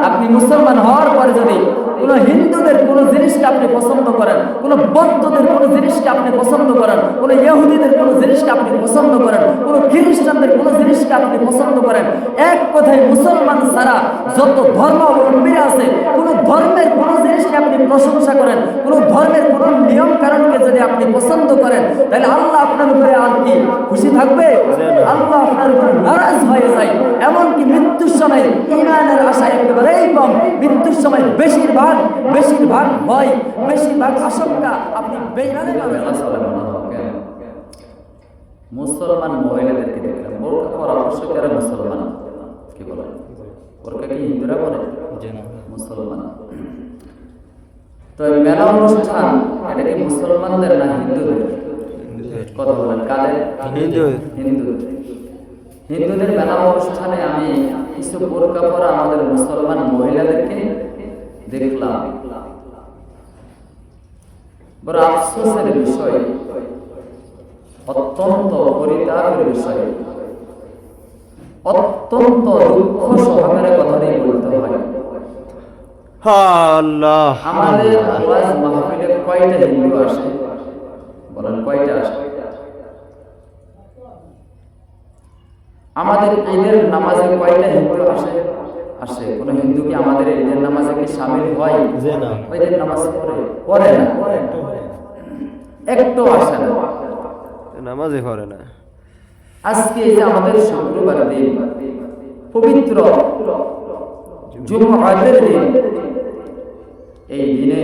আপনি মুসলমান হওয়ার পরে যদি কোন হিন্দুদের কোন জিনিসকে আপনি পছন্দ করেন, কোন বৌদ্ধদের কোন জিনিসকে আপনি পছন্দ করেন, কোন ইহুদিদের কোন জিনিসকে আপনি পছন্দ করেন, কোন খ্রিস্টানদের কোন জিনিসকে আপনি পছন্দ করেন, এক কথায় মুসলমান ছাড়া যত ধর্মাবলম্বী আছে কোন ধর্মের কোন জিনিসকে আপনি প্রশংসা করেন, কোন ধর্মের কোন নিয়ম কারণকে যদি আপনি পছন্দ করেন, তাহলে আল্লাহ আপনার উপরে আর কি খুশি থাকবে? আল্লাহ আপনার উপরে নারাজ হয়ে যায়। এমনকি মৃত্যুর সময় ঈমানের আশা একেবারেই কম, মৃত্যুর সময় বেশিরভাগ ভয়, বেশিরভাগ আশঙ্কা আপনি বেঈমানে পাবেন। মুসলমান মহিলাদেরকে দেখলাম বোরকা পরা, অবশ্যই যারা মুসলমান, কি বলে বোরকা কি হিন্দুরা বলে? মুসলমান। তো মেলা অনুষ্ঠান এটা কি মুসলমানদের না হিন্দুদের? কথা বলেন কাদের? হিন্দুদের মেলা অনুষ্ঠানে আমি কিছু বোরকা পরা আমাদের মুসলমান মহিলাদেরকে দেখলাম। বড় আফসোসের বিষয়, অত্যন্ত পরিতাপের বিষয়, অত্যন্ত দুঃখ সহকারে কথাটাই বলতে হয়। আমাদের ওয়াজ মাহফিলে কয়টা হিন্দু আসে বলেন? কয়টা আসে? আমাদের ঈদের নামাজে কয়টা হিন্দু আসে? কোন হিন্দু কি আমাদের ঈদের নামাজে কি শামিল হয়? ঈদের নামাজ পড়ে না, একটু আসে না, নামাজে পড়ে না। আজকে এই যে আমাদের শুক্রবার দিন, পবিত্র জুমআতের দিন, এই দিনে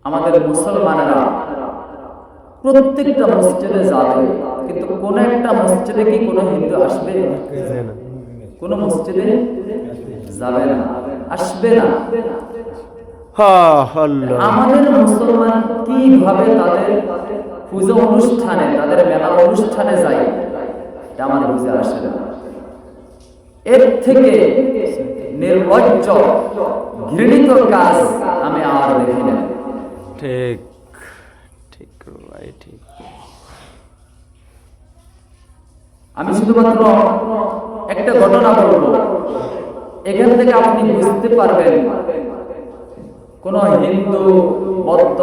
আমাদের মুসলমানেরা প্রত্যেকটা মসজিদে যাবে, কিন্তু কোন একটা মসজিদে কি কোনো হিন্দু আসবে? কোন মসজিদে যাবে না, আসবে না। আমাদের মুসলমান কিভাবে তাদের পূজা অনুষ্ঠানে, তাদের মেলা অনুষ্ঠানে যায়, এটা আমার বুঝে আসে না। এর থেকে নির্লজ্জ ঘৃণিত কাজ আমি আর দেখি না। ঠিক ঠিক ভাই, ঠিক। আমি শুধুমাত্র একটা ঘটনা বলবো, এখান থেকে আপনি বুঝতে পারবেন কোন হিন্দু, বৌদ্ধ,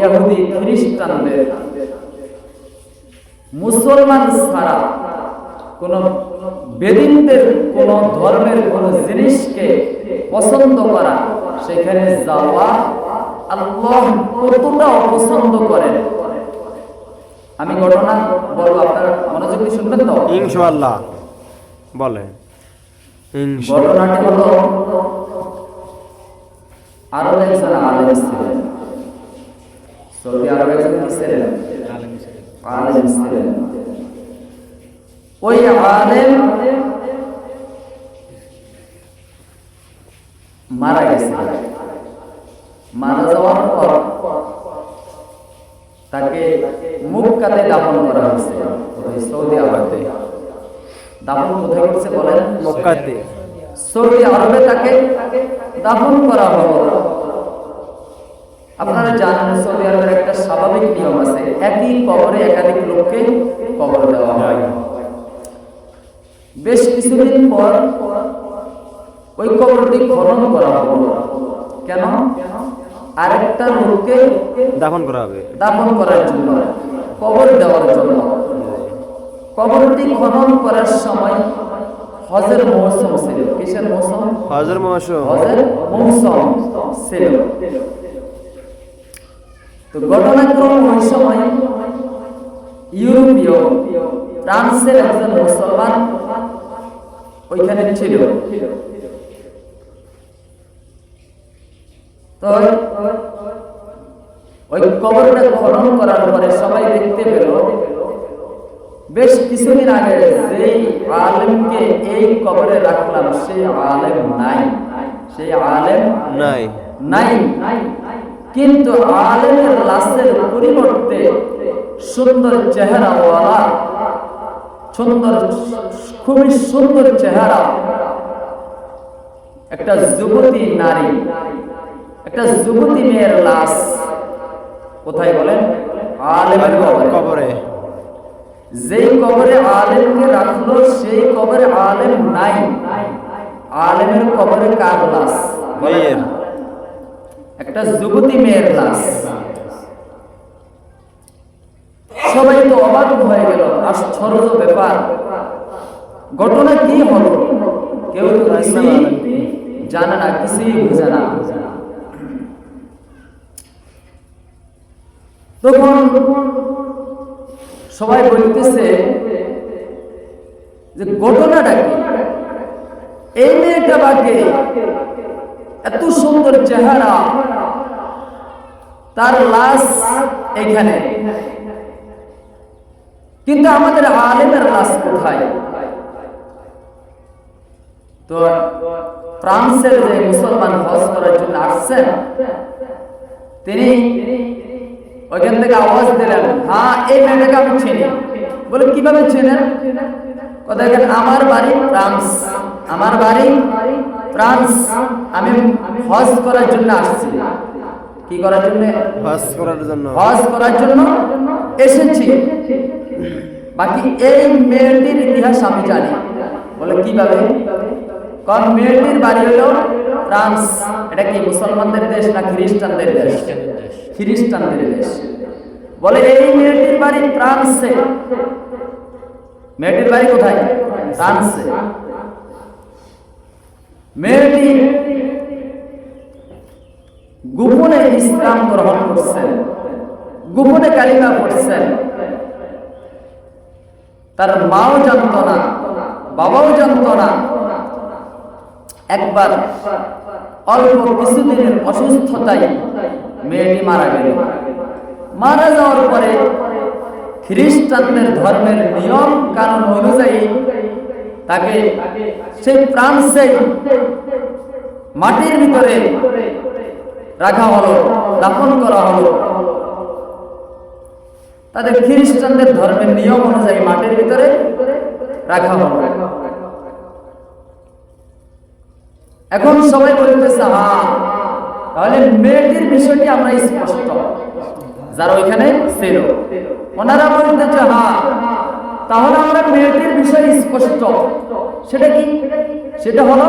ইহুদি, খ্রিস্টানদের মুসলমান ছাড়া কোন বেদিনদের কোন ধর্মের কোন জিনিসকে পছন্দ করা, সেখানে যাওয়া আল্লাহ কতটা অপছন্দ করেন। আমি ঘটনা বলবো, আপনারা মনোযোগ দিয়ে শুনবেন তো? ইনশাআল্লাহ বলেন। ঘটনাটি হলো, আরব একজন আলেম ছিলেন, সৌদি আরব একজন ছিলেন, আলেম ছিলেন। ওই আলেম মারা গেছে। মারা যাওয়ার পর তাকে মক্কাতে দাফন করা হয়েছে। সৌদি আরবে দাফন কোথায় করছে বলেন? মক্কাতে। সৌদি আরবে তাকে দাফন করা হলো। আপনারা জানেন সৌদি আরবের একটা স্বাভাবিক নিয়ম আছে, একই কবরে একাধিক লোককে কবর দেওয়া হয়। বেশ কিছুদিন পর ওই কবরটি খনন করা হলো। কেন? আরেকটা লোককে দাফন করা হবে, দাফন করার জন্য, কবর দেওয়ার জন্য। কবরটি খনন করার সময় হজের মৌসুম ছিল। কিসের মৌসুম? হজের মৌসুম। হজের মৌসুম ছিল। তো ঘটনাক্রমে ওই সময় ইউরোপীয় ফ্রান্সের একজন মুসলমান ওইখানে ছিল। তো ওই কবরটা খনন করার পরে সবাই দেখতে পেল বেশ কিছুদিন আগে যেই আলেমকে এই কবরে রাখলাম সেই আলেম নাই, সেই আলেম নাই। কিন্তু আলেমের লাশের পরিবর্তে সুন্দর চেহারাওয়ালা, খুবই সুন্দর চেহারা একটা যুবতী নারী, একটা যুবতী মেয়ের লাশ কোথায় বলেন? আলেমের কবরে। যেই কবরে আলেমকে রাখলো সেই কবরে আলেম নাই। আলেমের কবরে কার লাশ? মেয়ের। একটা যুবতী মেয়ের লাশ। সবাই তো অবাক হয়ে গেল, আশ্চর্য ব্যাপার, ঘটনা কি হলো? কেউ তো কিছুই জানে না, কিছুই বুঝে না। তখন সবাই বলতেছে যে ঘটনাটা কি? এই মেয়েটা বাকে এত সুন্দর চেহারা, তার লাশ এখানে, কিন্তু আমাদের আলেমের লাশ কোথায়? তো ফ্রান্সের যে মুসলমান হজ করার জন্য আসছেন, তিনি ওইখান থেকে আওয়াজ দিলেন, হ্যাঁ এই মেয়েটাকে আমি চিনি। বলে কিভাবে চেনেন? কথা দেখেন, আমার বাড়ি ফ্রান্স, আমার বাড়ি ফ্রান্স, আমি হজ করার জন্য আসছি। কি করার জন্য? হজ করার জন্য। হজ করার জন্য এসেছি। বাকি এই মেয়েটির ইতিহাস আমি জানি। বলে কিভাবে? কারণ মেয়েটির বাড়ি হলো ফ্রান্স। এটা কি মুসলমানদের দেশ না খ্রিস্টানদের দেশ? খ্রিস্টানদের দেশ। বলে এই মেয়েটির বাড়ি ফ্রান্সে। মেয়েটির বাড়ি কোথায়? ফ্রান্সে। মেয়েটি গোপনে ইসলাম গ্রহণ করছেন, গোপনে কালিমা পড়ছেন। তার মাও জানত না, বাবাও জানত না। একবার অল্প কিছুদিনের অসুস্থতায় মেয়েটি মারা গেল। মারা যাওয়ার পরে খ্রিস্টানদের ধর্মের নিয়ম কানুন অনুযায়ী তাকে সেই ফ্রান্সে মাটির ভিতরে রাখা হলো, দাফন করা হলো। তাদের খ্রিস্টানদের ধর্মের নিয়ম অনুযায়ী মাটির ভিতরে রাখা হলো। এখন সবাই বলতেছে, হ্যাঁ তাহলে মেয়েটির বিষয়টি আমরা স্পষ্ট, যারা ওইখানে ছিল ওনারা বলতেছে, হ্যাঁ তাহলে আমরা মেয়েটির বিষয় স্পষ্ট। সেটা কি? সেটা হলো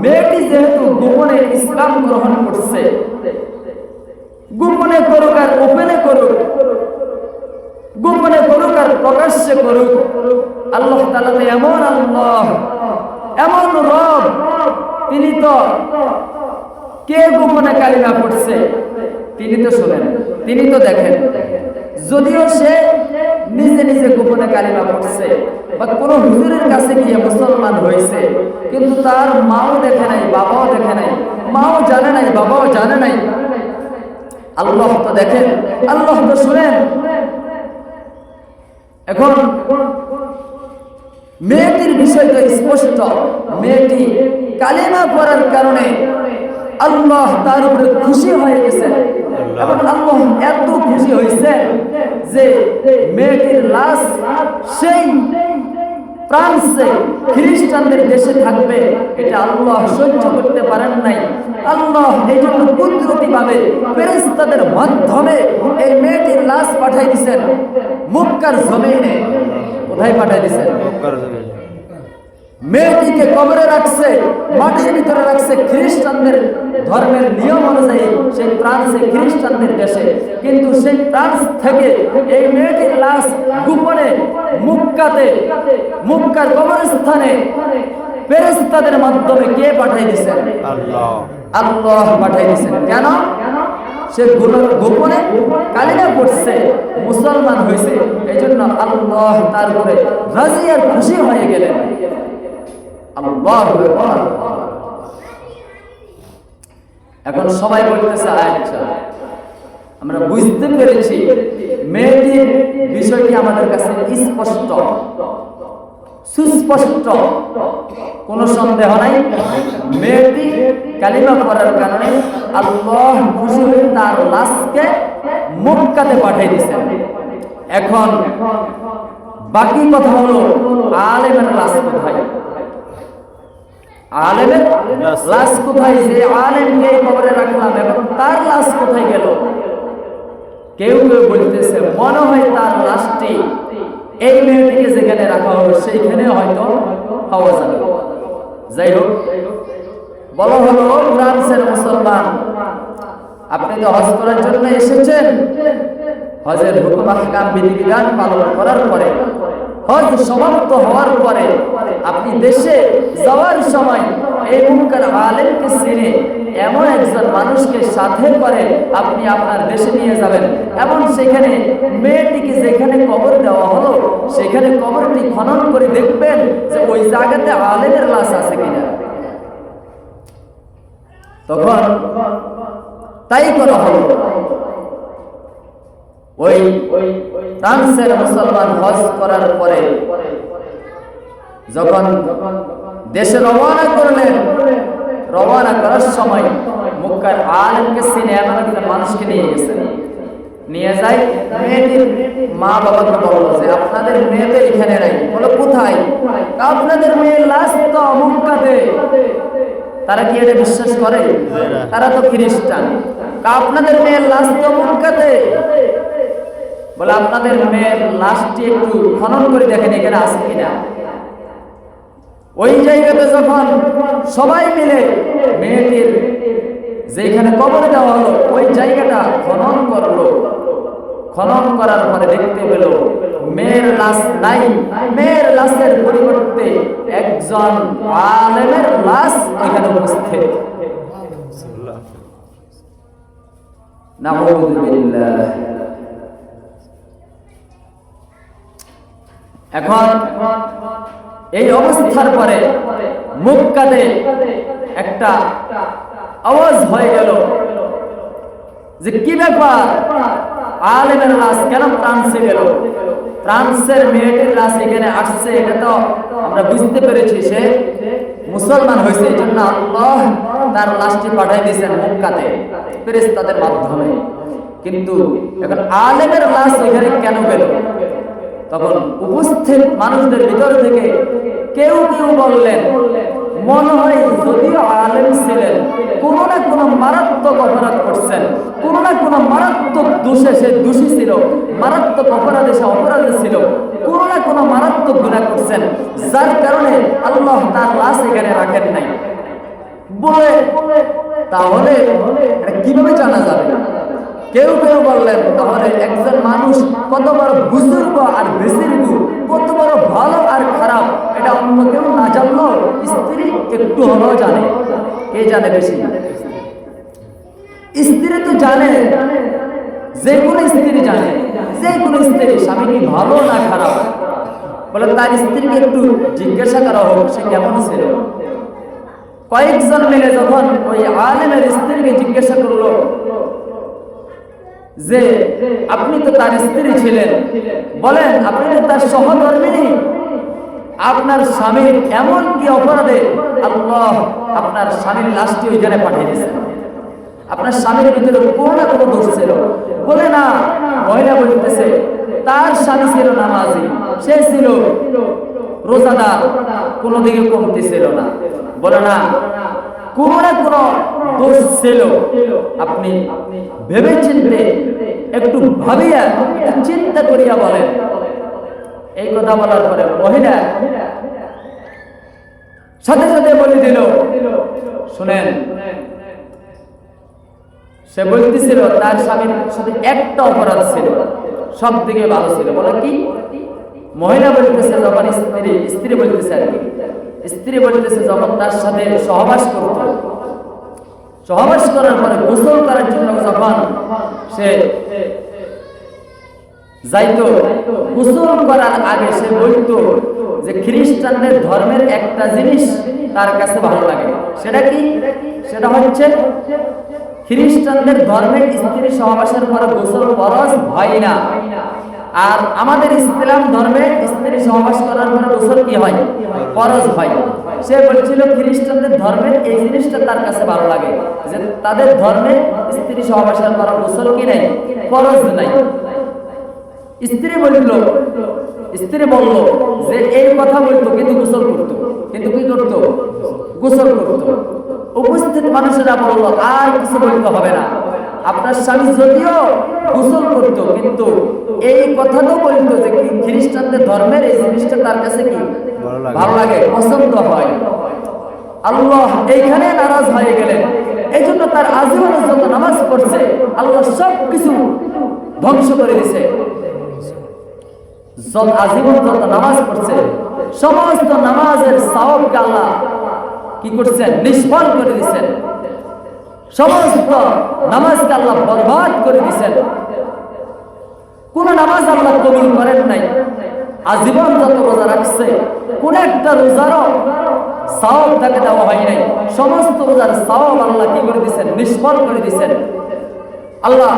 মেয়েটি যেহেতু গোপনে ইসলাম গ্রহণ করছে, গোপনে করুক আর ওপেনে করুক, গোপনে করুক আর প্রকাশ্যে করুক, আল্লাহ তাআলা তো এমন আল্লাহ, এমন রব, তিনি তো কে গোপনে কালিমা পড়ছে তিনি তো শোনেন, তিনি তো দেখেন। যদিও সে নিজে নিজে গোপনে কালিমা পড়ছে বা কোনো হুজুরের কাছে গিয়ে মুসলমান হয়েছে, কিন্তু তার মাও দেখে নাই, বাবাও দেখে নাই, মাও জানে নাই, বাবাও জানে নাই, আল্লাহ তো দেখেন, আল্লাহ তো শুনেন। এখন মেয়েটির বিষয় তো স্পষ্ট, মেয়েটি কালিমা পড়ার কারণে আল্লাহ তার উপরে খুশি হয়ে গেছে। এবং আল্লাহ এত খুশি হয়েছে যে মেয়েটির লাশ সেই ফ্রান্সে খ্রিস্টানদের দেশে থাকবে, এটা আল্লাহ সহ্য করতে পারেন নাই। আল্লাহ এই জন্য কুদরতি ভাবে ফেরেশতাদের মাধ্যমে এই মেয়েটির লাশ পাঠাই দিয়েছেন মক্কার জমিনে। কোথায় পাঠাই দিয়েছেন? মক্কার জমিনে। মেয়েটিকে কবরে রাখছে, মাটির ভিতরে রাখছে খ্রিস্টানদের ধর্মের নিয়ম অনুযায়ী সেই ফ্রান্সে খ্রিস্টানদের দেশে। কিন্তু সেই ফ্রান্স থেকে এই মেয়েটির লাশ গোপনে মক্কাতে, মক্কার কবরস্থানে ফেরেশতাদের মাধ্যমে কে পাঠাই দিয়েছেন? আল্লাহ। আল্লাহ পাঠাই দিয়েছেন। কেন? সে গোপনে কালিমা পড়ছে, মুসলমান হয়েছে, এই জন্য আল্লাহ তার উপরে রাজি আর খুশি হয়ে গেলেন। আল্লাহ। এখন সবাই বলতেছে, আচ্ছা আমরা বুঝতে পেরেছি মেয়েটির বিষয়টি আমাদের কাছে স্পষ্ট, সুস্পষ্ট, কোনো সন্দেহ নাই। মেয়েটি কালিমা পড়ার কারণে আল্লাহ খুশি হয়ে তার লাশকে মক্কাতে পাঠিয়ে দিয়েছেন। এখন বাকি কথা হলো আলেমের লাশ কোথায়? আলেমের লাশ কোথায়? যে আলেমকে কবরে রাখলাম, এখন তার লাশ কোথায় গেল? কেউ কেউ বলতেছে মনে হয় তার লাশটি এই মেয়েটিকে যেখানে রাখা হবে সেইখানে হয়তো পাওয়া যাবে। যাই হোক, বলা হলো ফ্রান্সের মুসলমান, আপনি তো হজ করার জন্য এসেছেন, হজের হুকুম আহকাম বিধিবিধান পালন করার পরে, হজ সমাপ্ত হওয়ার পরে আপনি দেশে যাওয়ার সময় এই মুনকার আলেমকে চিনে এমন একজন মানুষকে সাথে করে আপনি আপনার দেশে নিয়ে যাবেন, এবং সেখানে মেয়েটিকে যেখানে কবর দেওয়া হলো সেখানে কবরটি খনন করে দেখবেন যে ওই জায়গাতে আলেমের লাশ আছে কিনা। তখন তাই করা হলো। ওই ফ্রান্সের মুসলমান হজ করার পরে যখন দেশে রওনা করলেন, রওনা করার সময় মক্কার আলেমকে চিনে এমন একটা মানুষকে নিয়ে গেছেন। নিয়ে যাই, মেয়েটির মা বাবাকে বললো যে আপনাদের মেয়েতে এখানে নাই। বলো কোথায়? আপনাদের মেয়ের লাশ তো মক্কাতে। তারা কি এটা বিশ্বাস করে? তারা তো খ্রিস্টান। আপনাদের মেয়ের লাশ তো মক্কাতে। বলে আপনাদের মেয়ের লাশটি একটু খনন করে দেখেন এখানে আছে কিনা। ওই জায়গাতে যখন সবাই মিলে মেয়েটির যেখানে কবর দেওয়া হলো ওই জায়গাটা খনন করলো, খনন করার পরে দেখতে পেল মেয়ের লাশ নাই। মেয়ের লাশের পরিবর্তে একজন আলেমের লাশ ওইখানে উপস্থিত। নাউযুবিল্লাহ। এখন এই অবস্থার পরে মক্কাতে একটা আওয়াজ হয়ে গেল যে কি ব্যাপার, আলেমের লাশ কেন ফ্রান্সে গেল? ফ্রান্সের মেয়েটির লাশ এখানে আসছে, এটা তো আমরা বুঝতে পেরেছি সে মুসলমান হয়েছে, এই জন্য আল্লাহ তার লাশটি পাঠাই দিয়েছেন মক্কাতে ফেরেশতাদের মাধ্যমে। কিন্তু এখন আলেমের লাশ এখানে কেন গেল? তখন উপস্থিত মানুষদের ভিতর থেকে কেউ কেউ বললেন, মনে হয় যদিও আলেম ছিলেন, কোনো না কোনো মারাত্মক অপরাধ করছেন, কোনো না কোনো মারাত্মক দোষে সে দোষী ছিল, মারাত্মক অপরাধে সে অপরাধী ছিল, কোনো না কোনো মারাত্মক গুনাহ করছেন, যার কারণে আল্লাহ তার লাশ এখানে রাখেন নাই। বলে তাহলে এটা কিভাবে জানা যাবে? কেউ কেউ বললেন, তাহলে একজন মানুষ কত বড় বুজুর্গ আর বেসির্গ, কত বড় ভালো আর খারাপ, এটা অন্য কেউ না জানলেও স্ত্রী একটু হলেও জানে। কে জানে বেশি? স্ত্রী তো জানে, যে কোনো স্ত্রী জানে, যে কোনো স্ত্রী স্বামী কি ভালো না খারাপ। বলে তার স্ত্রীকে একটু জিজ্ঞাসা করা হোক সে কেমন ছিল। কয়েকজন মিলে যখন ওই আলেমের স্ত্রীকে জিজ্ঞাসা করলো যে আপনি তো তার স্ত্রী ছিলেন, বলেন আপনি তো তার সহধর্মিণী, আপনার স্বামীর এমন কি অপরাধে আল্লাহ আপনার স্বামীর লাশটি ওইখানে পাঠিয়ে দিয়েছেন? আপনার স্বামীর ভিতরে কোনো না কোনো দোষ ছিল। বলে না, মহিলা বলতেছে তার স্বামী ছিল নামাজি, সে ছিল রোজাদার, কোনো দিকে কমতি ছিল না। বলে না, কোনো না কোনো দোষ ছিল। আপনি ভেবে চিন্তে একটু ভাবিয়া চিন্তা করিয়া বলেন। এই কথা বলার পরে মহিলা সাথে সাথে বলে দিল, শুনেন, সে বলতেছিল তার স্বামীর সাথে একটা অপরাধ ছিল, সব দিকে ভালো ছিল। বলে কি? মহিলা বলতেছে যখন স্ত্রী বলতেছে আর কি, স্ত্রী বলতেছে যখন তার সাথে সহবাস করত, সহবাস করার পরে গোসল করার জন্য যখন সে যাইতো, গোসল করার আগে সে বলতো যে খ্রিস্টানদের ধর্মের একটা জিনিস তার কাছে ভালো লাগে। সেটা কি? সেটা হচ্ছে খ্রিস্টানদের ধর্মের স্ত্রী সহবাসের পরে গোসল ফরজ হয় না, আর আমাদের ইসলাম ধর্মে স্ত্রী সহবাস করার পরে গোসল কি হয়? ফরজ হয়। সে বলছিল খ্রিস্টানদের ধর্মের এই জিনিসটা তার কাছে ভালো লাগে যে তাদের ধর্মে স্ত্রী সহবাসের পরে গোসল কি নাই? ফরজ নাই। স্ত্রী বলল যে এই কথা বলতো কিন্তু গোসল করতো, কিন্তু কি করতো? গোসল করতো। উপস্থিত মানুষেরা বলল আর কিছু বলতে হবে না, আপনার স্বামী যদিও গোসল করতো কিন্তু এই কথা তো বলতো যে খ্রিস্টানদের ধর্মের এই জিনিসটা তার কাছে কি ভালো লাগে, পছন্দ হয়। আল্লাহ এইখানে নারাজ হয়ে গেলেন। এই জন্য তার আজীবনের যত নামাজ পড়ছে আল্লাহ সব কিছু ধ্বংস করে দিছে। আজীবন যত নামাজ পড়ছে সমস্ত নামাজের সওয়াবকে আল্লাহ কি করছেন? নিষ্ফল করে দিচ্ছেন। সমস্ত নামাজকে আল্লাহ বরবাদ করে দিচ্ছেন। কোন নামাজ আল্লাহ কবুল করেন নাই। আজীবন যত রোজা রাখছে কোন একটা রোজারও সওয়াব তাকে দেওয়া হয় নাই। সমস্ত রোজার সওয়াব আল্লাহ কি করে দিচ্ছেন? নিষ্ফল করে দিচ্ছেন। আল্লাহ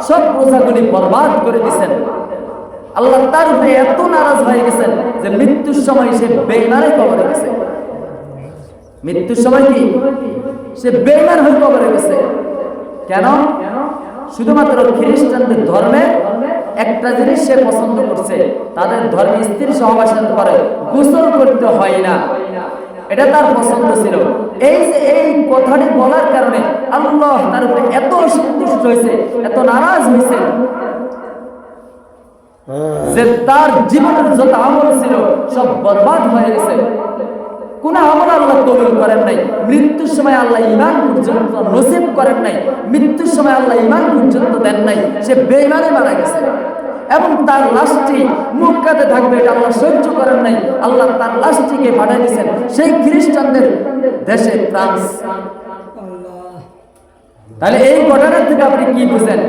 সব রোজাগুলি বরবাদ করে দিচ্ছেন। আল্লাহ তার উপরে এত নারাজ হয়ে গেছেন যে মৃত্যুর সময় সে বেঈমানে কবরে গেছে। মৃত্যুর সময় কি সে বেঈমান হয়ে কবরে গেছে। কেন? শুধুমাত্র খ্রিস্টানদের ধর্মে একটা জিনিস সে পছন্দ করছে, তাদের ধর্মে স্ত্রী সহবাসের পরে গোসল করতে হয় না, এটা তার পছন্দ ছিল। এই যে এই কথাটি বলার কারণে আল্লাহ তার উপরে এত অসন্তুষ্ট হয়েছে, এত নারাজ হয়েছে যে তার জীবনের যত আমল ছিল সব বরবাদ হয়ে গেছে। কোন আমল আল্লাহ কবুল করেন নাই। মৃত্যুর সময় আল্লাহ ঈমান পর্যন্ত নসিব করেন নাই। মৃত্যুর সময় আল্লাহ ঈমান পর্যন্ত দেন নাই। সে বেঈমানে মারা গেছে এবং তার লাশটি মক্কাতে থাকবে এটা আল্লাহ সহ্য করেন নাই। আল্লাহ তার লাশটিকে পাঠিয়ে দিয়েছেন সেই খ্রিস্টানদের দেশে, ফ্রান্স। তাহলে এই ঘটনা থেকে আপনি কি বুঝেন?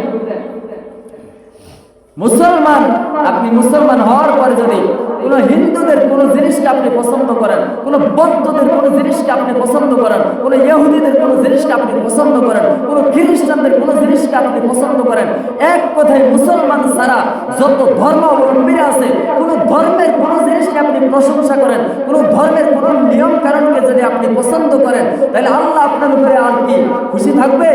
মুসলমান, আপনি মুসলমান হওয়ার পরে যদি কোন হিন্দুদের কোন জিনিসকে আপনি পছন্দ করেন, কোন বৌদ্ধদের কোন জিনিসকে আপনি পছন্দ করেন, কোন ইহুদিদের কোন জিনিসকে আপনি পছন্দ করেন, কোন খ্রিস্টানদের কোন জিনিসকে আপনি পছন্দ করেন, এক কথায় মুসলমান ছাড়া যত ধর্মাবলম্বীরা আছে কোন ধর্মের কোন জিনিসকে আপনি প্রশংসা করেন, কোন ধর্মের কোন নিয়ম কারণকে যদি আপনি পছন্দ করেন, তাহলে আল্লাহ আপনার উপরে আর কি খুশি থাকবে?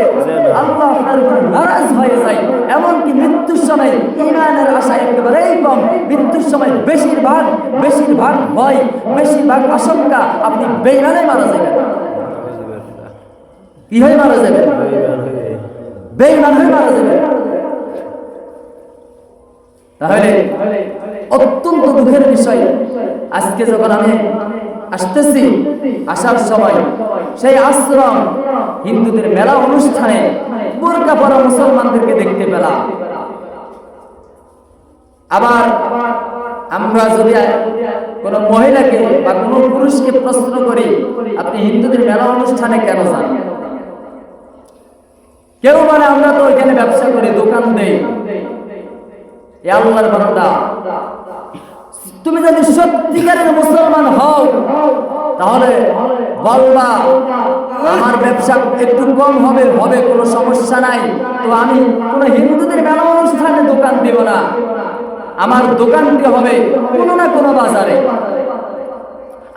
আল্লাহ আপনার উপরে নারাজ হয়ে যায়। এমনকি মৃত্যুর সময় ঈমানের আশা একেবারেই কম। মৃত্যুর সময় বেশিরভাগ ভয়, বেশিরভাগ আশঙ্কা আপনি বেঈমানে মারা যাবেন। কি হয়ে মারা যাবেন? বেঈমান হয়ে মারা যাবেন। তাহলে অত্যন্ত দুঃখের বিষয়, আজকে যখন আমি আসতেছি, আসার সময় সেই আশ্রম হিন্দুদের মেলা অনুষ্ঠানে বোরকা পরা মুসলমানদেরকে দেখতে পেলাম। আবার আমরা যদি কোন মহিলাকে বা কোন পুরুষকে প্রশ্ন করি আপনি হিন্দুদের মেলা অনুষ্ঠানে কেন যান? কেউ মানে আমরা তো ওইখানে ব্যবসা করি, দোকান দেই। আল্লাহর বান্দা, তুমি যদি সত্যিকারের মুসলমান হও তাহলে বলবা আমার ব্যবসা একটু কম হবে, কোনো সমস্যা নাই, তো আমি কোন হিন্দুদের মেলা অনুষ্ঠানে দোকান দেব না। আমার দোকানটি হবে কোনো না কোনো বাজারে,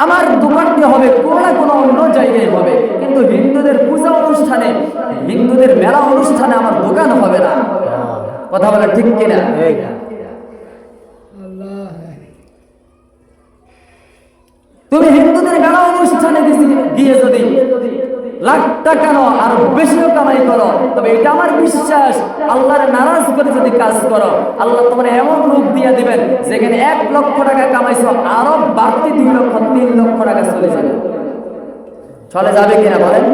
আমার দোকানটি হবে কোনো না কোনো অন্য জায়গায় হবে, কিন্তু হিন্দুদের পূজা অনুষ্ঠানে, হিন্দুদের মেলা অনুষ্ঠানে আমার দোকান হবে না। কথা বলা ঠিক কিনা? তুমি হিন্দুদের মেলা অনুষ্ঠানে গিয়ে যদি লাখ টাকা আর বেশিও কামাই করো, তবে এটা আমার বিশ্বাস আল্লাহর নারাজ করে যদি কাজ করো, আল্লাহ তোমার এমন রূপ দিয়ে দিবেন যেখানে 1 লক্ষ টাকা কামাইছো আরো বাড়তি 2 লক্ষ 3 লক্ষ টাকা চলে যাবে কিনা বলেন?